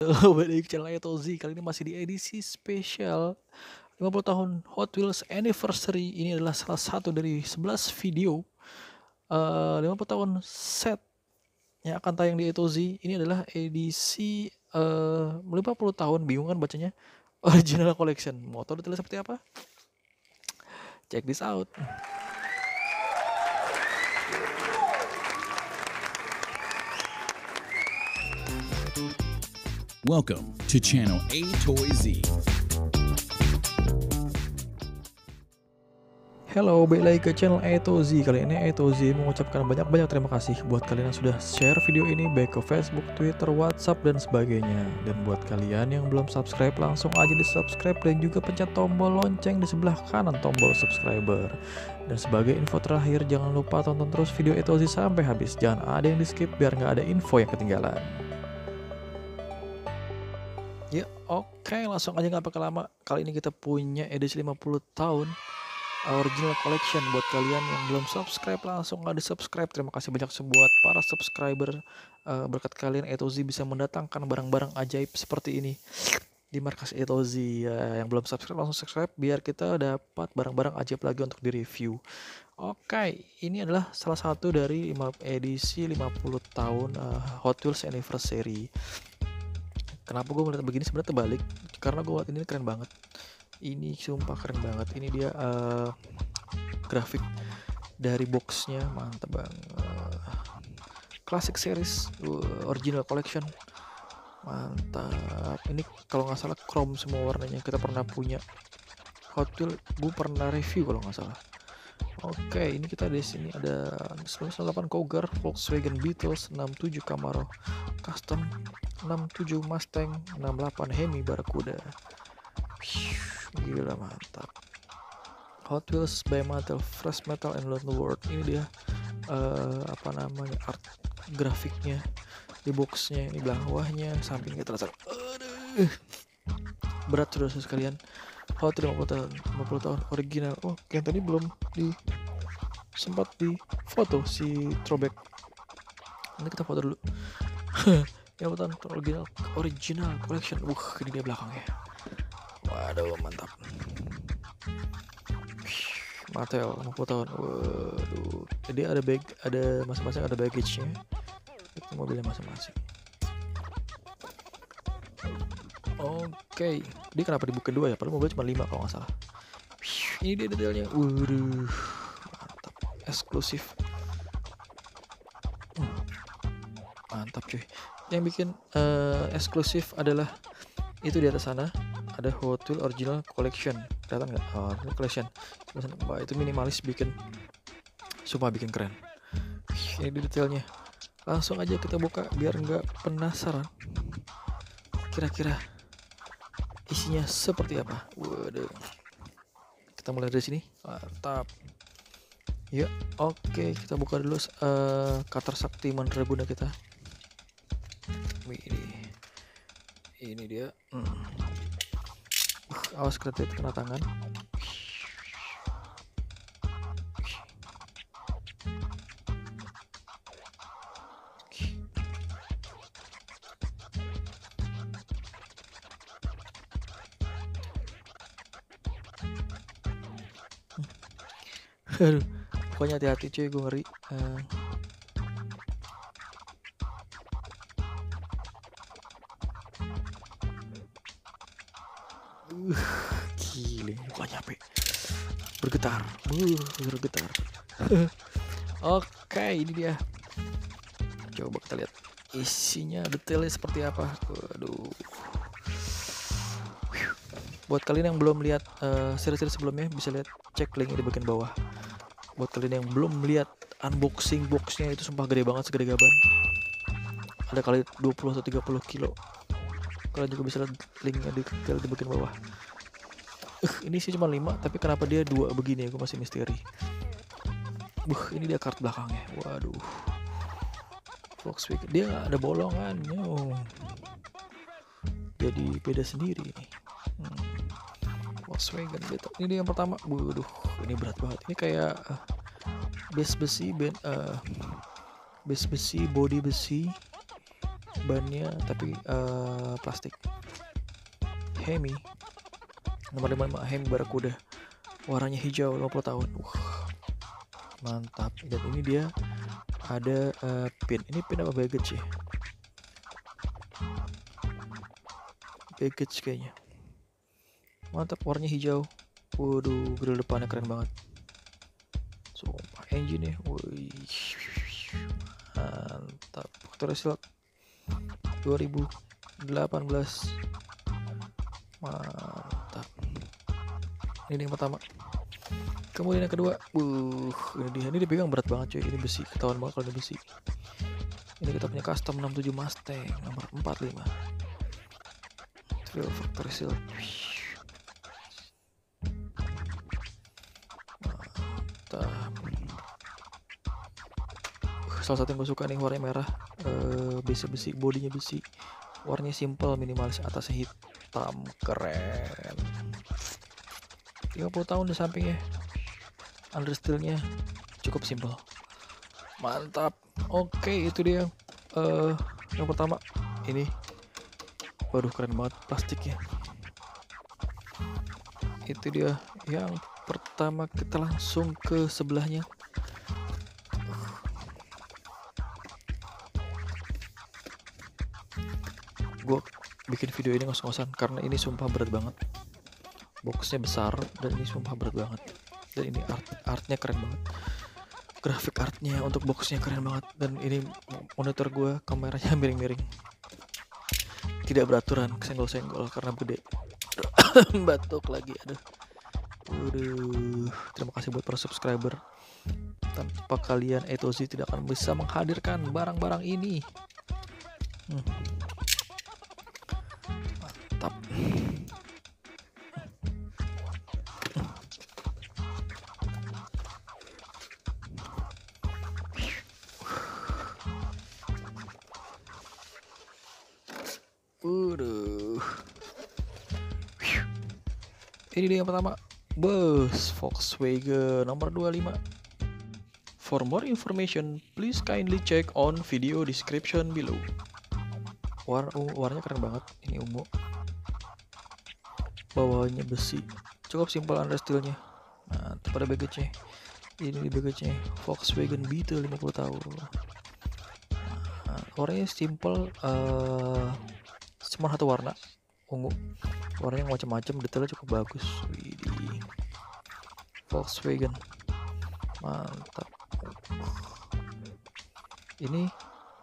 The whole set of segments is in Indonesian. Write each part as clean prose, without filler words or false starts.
Balik lagi ke channel Etozi. Kali ini masih di edisi spesial 50 tahun Hot Wheels Anniversary. Ini adalah salah satu dari 11 video 50 tahun set yang akan tayang di Etozi. Ini adalah edisi 50 tahun, bingung kan bacanya, Original Collection. Mau tahu detailnya seperti apa? Check this out. Welcome to channel Etozi. Halo, balik lagi ke channel Etozi. Kali ini Etozi mengucapkan banyak-banyak terima kasih buat kalian yang sudah share video ini baik ke Facebook, Twitter, WhatsApp, dan sebagainya. Dan buat kalian yang belum subscribe, langsung aja di subscribe dan juga pencet tombol lonceng di sebelah kanan tombol subscriber. Dan sebagai info terakhir, jangan lupa tonton terus video Etozi sampai habis. Jangan ada yang di skip biar nggak ada info yang ketinggalan. Ya, oke, langsung aja nggak pakai lama. Kali ini kita punya edisi 50 tahun Original Collection. Buat kalian yang belum subscribe, langsung ada subscribe. Terima kasih banyak buat para subscriber. Berkat kalian Etozi bisa mendatangkan barang-barang ajaib seperti ini di markas Etozi. Yang belum subscribe langsung subscribe biar kita dapat barang-barang ajaib lagi untuk direview. Oke, ini adalah salah satu dari edisi 50 tahun Hot Wheels Anniversary. Kenapa gue melihat begini? Sebenarnya terbalik, karena gue lihat ini keren banget. Ini sumpah keren banget. Ini dia grafik dari boxnya, mantap banget. Classic series original collection, mantap. Ini kalau nggak salah chrome semua warnanya. Kita pernah punya Hot Wheels, gue pernah review kalau nggak salah. Oke, ini kita di sini ada 98 Cougar, Volkswagen Beetles, 67 Camaro Custom, 67 Mustang, 68 Hemi Barracuda. Gila mantap. Hot Wheels by Mattel, Fresh Metal and Lone World. Ini dia apa namanya, art grafiknya di boxnya. Ini bawahnya, sampingnya terasa berat sudah sekalian. Hot 50 tahun original. Oh, yang tadi belum sempat di foto si throwback. Ini kita foto dulu. Yang tahun original collection. Ini dia belakangnya. Waduh, mantap. Mattel 50 tahun. Waduh. Jadi ada masing-masing ada baggage-nya. Itu mobilnya masing-masing. Oke. Dia kenapa dibuka dua ya? Padahal mobilnya cuma 5 kalau nggak salah. Ini dia detailnya. Waduh. Mantap. Eksklusif. Mantap cuy. Yang bikin eksklusif adalah itu di atas sana ada Hot Wheels Original Collection. Kelihatan nggak? Original Collection. Wah, itu minimalis bikin, sumpah bikin keren. Ini detailnya. Langsung aja kita buka biar nggak penasaran. Kira-kira isinya seperti apa? Waduh. Kita mulai dari sini. Mantap. Ya, oke, kita buka dulu Katar Sakti Mandraguna kita. Ini dia. Awas kena tangan. Aduh, pokoknya hati-hati cuy, gue ngeri. Gile, mukanya apa? Bergetar. Bergetar. Oke, ini dia. Coba kita lihat isinya detailnya seperti apa. Waduh. Buat kalian yang belum lihat seri-seri sebelumnya, bisa lihat, cek linknya di bagian bawah. Buat kalian yang belum lihat unboxing boxnya, itu sumpah gede banget, segede gaban. Ada kali 20 atau 30 kilo. Kalian juga bisa lihat linknya di bagian bawah. Ini sih cuma 5, tapi kenapa dia 2 begini, aku masih misteri. Ini dia kart belakangnya. Waduh. Volkswagen, dia nggak ada bolongannya. Jadi beda sendiri. Volkswagen beta. Ini dia yang pertama. Waduh, ini berat banget. Ini kayak base besi, body besi, bannya tapi plastik. Hemi nomor 55 Hemi Barakuda, warnanya hijau, 50 tahun. Mantap. Dan ini dia ada pin. Ini pin apa baggage ya? Baggage kayaknya. Mantap, warnanya hijau. Waduh, grill depannya keren banget. Sumpah, engine nya, wih, mantap. Factory Silk 2018. Mantap. Ini yang pertama. Kemudian yang kedua, ini dipegang berat banget cuy. Ini besi, ketahuan banget kalau ini besi. Ini kita punya custom 67 Mustang nomor 45. Trail Factory Silk. Salah satu yang gue suka nih warnanya merah, besi, bodinya besi, warnanya simple, minimalis, atasnya hitam, keren. 50 tahun di sampingnya, understeelnya cukup simple, mantap. Oke, itu dia yang pertama. Ini waduh, keren banget plastiknya. Itu dia yang pertama. Kita langsung ke sebelahnya. Gue bikin video ini ngos-ngosan karena ini sumpah berat banget. Boxnya besar dan ini sumpah berat banget. Dan ini artnya keren banget. Grafik artnya untuk boxnya keren banget. Dan ini monitor gue kameranya miring-miring, tidak beraturan, kesenggol-senggol karena gede. Batuk lagi, aduh. Terima kasih buat para subscriber. Tanpa kalian A to Z tidak akan bisa menghadirkan barang-barang ini. Mantap. Ini dia yang pertama, bus Volkswagen nomor 25. For more information, please kindly check on video description below. Warnanya keren banget, ini ungu. Bawahnya besi, cukup simpel understeelnya. Nah, pada baggage-nya. Ini baggage-nya Volkswagen Beetle 50 tahun. Nah, warnanya simple, cuma satu warna, ungu. Warnanya macam-macam, detailnya cukup bagus. Widih. Volkswagen, mantap. Ini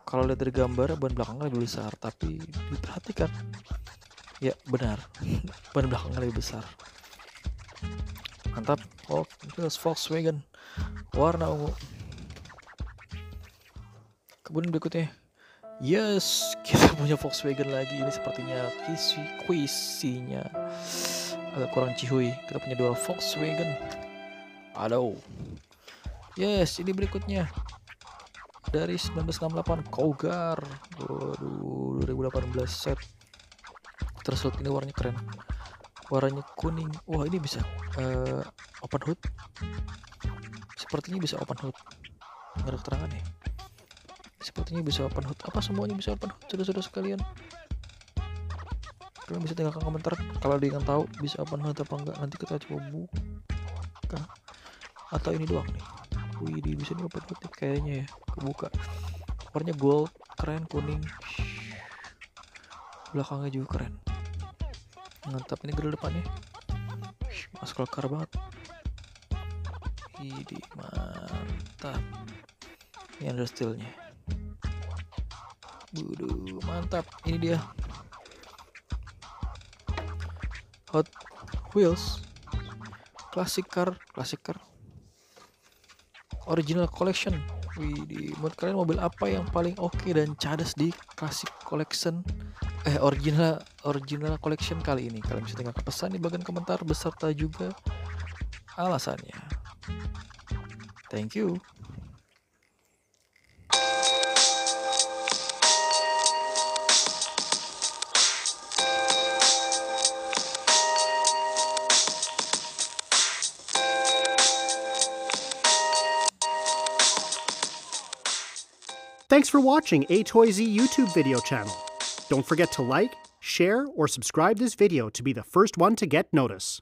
kalau lihat dari gambar ban belakangnya lebih besar, tapi diperhatikan, ya benar, ban belakangnya lebih besar. Mantap. Volkswagen warna ungu. Kemudian berikutnya, yes, kita punya Volkswagen lagi. Ini sepertinya kuisinya agak kurang cihuy. Kita punya dua Volkswagen. Halo. Yes, ini berikutnya dari 1968 Cougar. Waduh, 2018 set. Terus ini warnanya keren. Warnanya kuning. Wah, ini bisa open hood. Sepertinya bisa open hood. Nggak ada keterangan ya. Sepertinya bisa open hood. Apa semuanya bisa open hood? Saudara-saudara sekalian, kalian bisa tinggalkan komentar kalau ada yang tahu bisa open hood apa enggak. Nanti kita coba buka. Atau ini doang nih. Wih, bisa nih open hood nih kayaknya ya. Kebuka. Warnanya gold, keren, kuning. Belakangnya juga keren. Mantap. Ini grill depannya muscle car banget. Ini mantap. Ini understeelnya. Mantap. Ini dia Hot Wheels Classic car Original Collection. Menurut kalian mobil apa yang paling oke dan cadas di Classic Collection Original Collection kali ini? Kalian bisa tinggalkan pesan di bagian komentar beserta juga alasannya. Thank you. Thanks for watching A Toy Z YouTube video channel. Don't forget to like, share, or subscribe this video to be the first one to get notice.